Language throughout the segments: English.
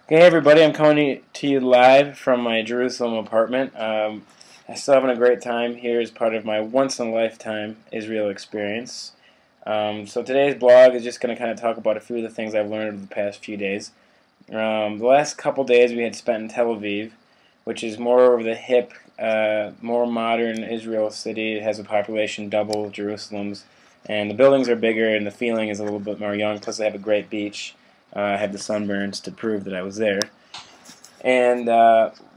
Hey everybody, I'm coming to you live from my Jerusalem apartment. I'm still having a great time here as part of my once-in-a-lifetime Israel experience. So today's blog is just going to kind of talk about a few of the things I've learned over the past few days. The last couple days we had spent in Tel Aviv, which is more of the hip, more modern Israel city. It has a population double Jerusalem's, and the buildings are bigger and the feeling is a little bit more young, plus they have a great beach. I had the sunburns to prove that I was there. And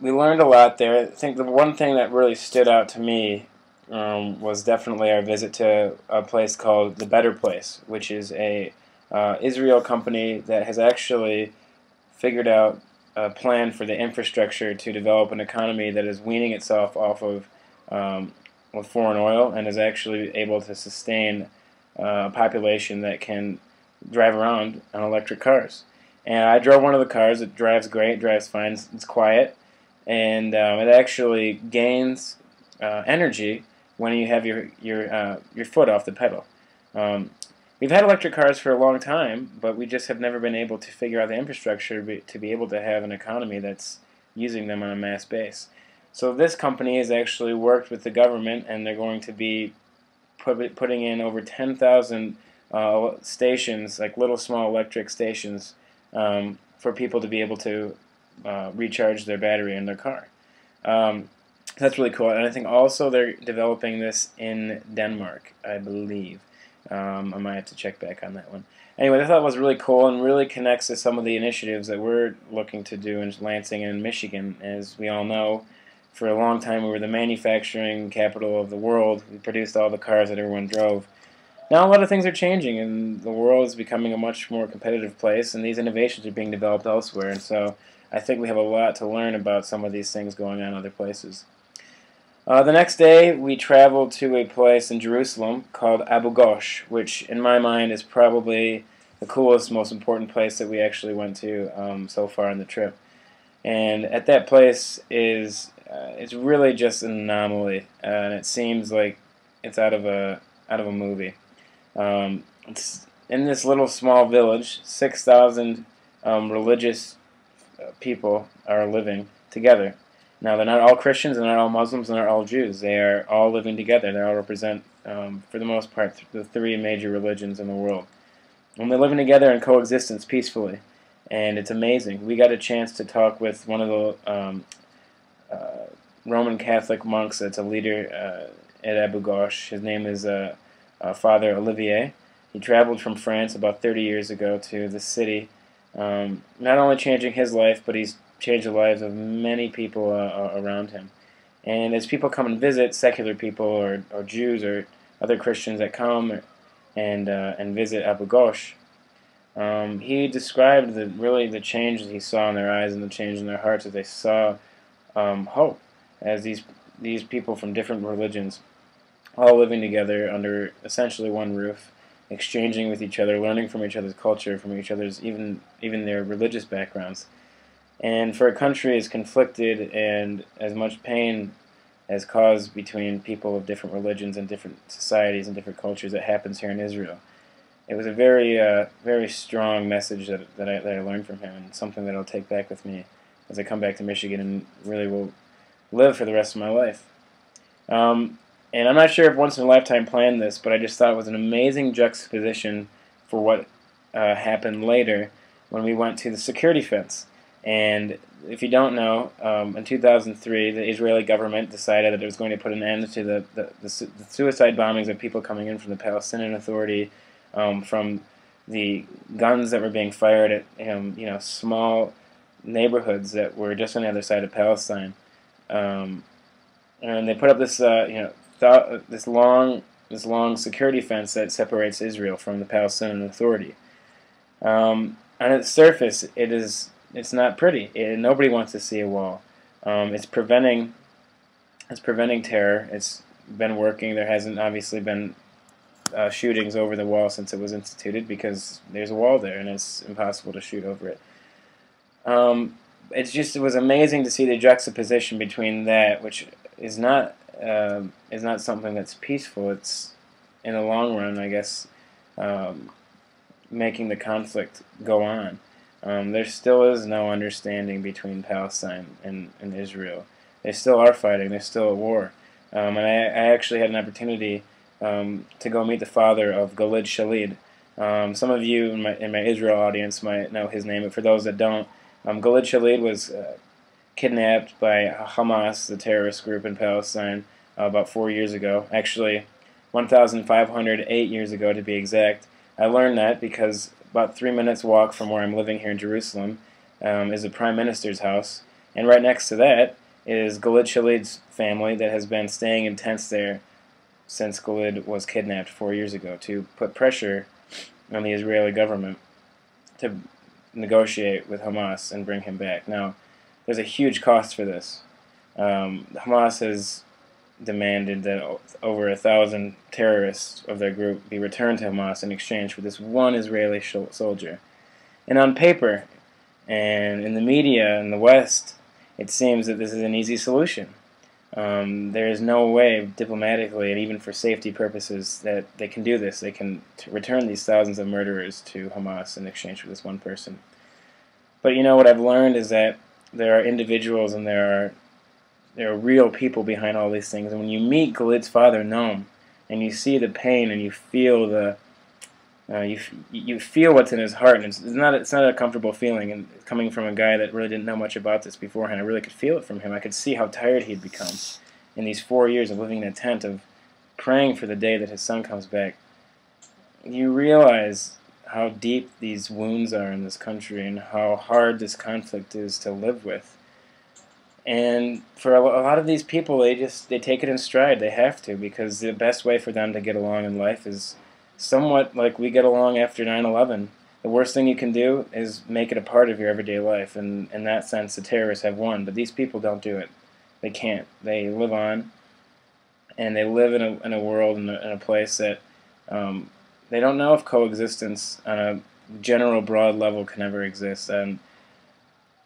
we learned a lot there. I think the one thing that really stood out to me was definitely our visit to a place called The Better Place, which is a Israel company that has actually figured out a plan for the infrastructure to develop an economy that is weaning itself off of foreign oil and is actually able to sustain a population that can drive around on electric cars. And I drove one of the cars. It drives great, drives fine, it's quiet, and it actually gains energy when you have your foot off the pedal. We've had electric cars for a long time, but we just have never been able to figure out the infrastructure to be able to have an economy that's using them on a mass base. So this company has actually worked with the government, and they're going to be putting in over 10,000 stations, like little small electric stations, for people to be able to recharge their battery in their car. That's really cool. And I think also they're developing this in Denmark, I believe. I might have to check back on that one. Anyway, I thought it was really cool and really connects to some of the initiatives that we're looking to do in Lansing and Michigan. As we all know, for a long time we were the manufacturing capital of the world. We produced all the cars that everyone drove. Now a lot of things are changing, and the world is becoming a much more competitive place, and these innovations are being developed elsewhere. And so I think we have a lot to learn about some of these things going on in other places. The next day we traveled to a place in Jerusalem called Abu Ghosh, which in my mind is probably the coolest, most important place that we actually went to so far on the trip. And at that place it's really just an anomaly, and it seems like it's out of a movie. It's in this little small village. 6,000 religious people are living together. Now they're not all Christians, they're not all Muslims, they're not all Jews. They are all living together. They all represent, for the most part, the three major religions in the world. And they're living together in coexistence peacefully, and it's amazing. We got a chance to talk with one of the Roman Catholic monks that's a leader at Abu Ghosh. His name is Father Olivier. He traveled from France about 30 years ago to the city, not only changing his life, but he's changed the lives of many people around him. And as people come and visit, secular people or Jews or other Christians that come and visit Abu Ghosh, he described really the change that he saw in their eyes and the change in their hearts as they saw hope, as these people from different religions all living together under essentially one roof, exchanging with each other, learning from each other's culture, from each other's even their religious backgrounds. And for a country as conflicted and as much pain as caused between people of different religions and different societies and different cultures that happens here in Israel, it was a very strong message that I learned from him, and something that I'll take back with me as I come back to Michigan and really will live for the rest of my life. And I'm not sure if once in a lifetime planned this, but I just thought it was an amazing juxtaposition for what happened later when we went to the security fence. And if you don't know, in 2003, the Israeli government decided that it was going to put an end to the suicide bombings of people coming in from the Palestinian Authority, from the guns that were being fired at small neighborhoods that were just on the other side of Palestine. And they put up this long security fence that separates Israel from the Palestinian Authority. On its surface, it's not pretty. Nobody wants to see a wall. It's preventing terror. It's been working. There hasn't obviously been shootings over the wall since it was instituted, because there's a wall there and it's impossible to shoot over it. It was amazing to see the juxtaposition between that, which is not something that's peaceful. It's, in the long run, I guess, making the conflict go on. There still is no understanding between Palestine and Israel. They still are fighting. They're still at war. And I actually had an opportunity to go meet the father of Gilad Shalit. Some of you in my Israel audience might know his name, but for those that don't, Gilad Shalit was kidnapped by Hamas, the terrorist group in Palestine, about 4 years ago. Actually, 1,508 years ago to be exact. I learned that because about 3 minutes walk from where I'm living here in Jerusalem is the Prime Minister's house, and right next to that is Gilad Shalit's family that has been staying in tents there since Gilad was kidnapped 4 years ago to put pressure on the Israeli government to negotiate with Hamas and bring him back. Now, there's a huge cost for this. Hamas has demanded that over 1,000 terrorists of their group be returned to Hamas in exchange for this one Israeli soldier. And on paper, and in the media in the West, it seems that this is an easy solution. There is no way, diplomatically and even for safety purposes, that they can do this. They can return these thousands of murderers to Hamas in exchange for this one person. But you know what I've learned is that there are individuals and there are real people behind all these things. And when you meet Gilad's father, Noam, and you see the pain and you feel the you feel what's in his heart, and it's not a comfortable feeling. And coming from a guy that really didn't know much about this beforehand, I really could feel it from him. I could see how tired he'd become in these 4 years of living in a tent, of praying for the day that his son comes back. You realize how deep these wounds are in this country and how hard this conflict is to live with. And for a lot of these people, they take it in stride. They have to, because the best way for them to get along in life is somewhat like we get along after 9/11. The worst thing you can do is make it a part of your everyday life, and in that sense the terrorists have won, but these people don't do it. They can't. They live on, and they live in a world, in a place that they don't know if coexistence on a general broad level can ever exist. And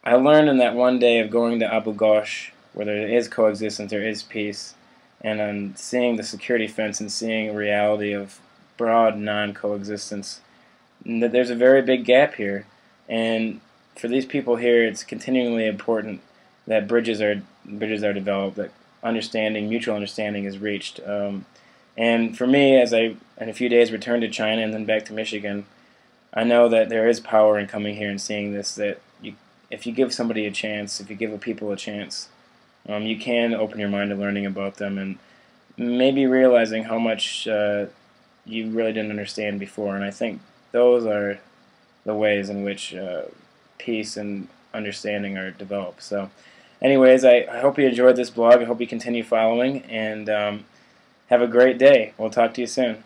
I learned in that one day of going to Abu Ghosh, where there is coexistence, there is peace, and seeing the security fence and seeing a reality of broad non-coexistence, that there's a very big gap here. And for these people here, it's continually important that bridges are developed, that mutual understanding is reached. And for me, as I in a few days return to China and then back to Michigan, I know that there is power in coming here and seeing this, that if you give somebody a chance, if you give people a chance, you can open your mind to learning about them and maybe realizing how much you really didn't understand before. And I think those are the ways in which peace and understanding are developed. So anyways, I hope you enjoyed this blog. I hope you continue following, and have a great day. We'll talk to you soon.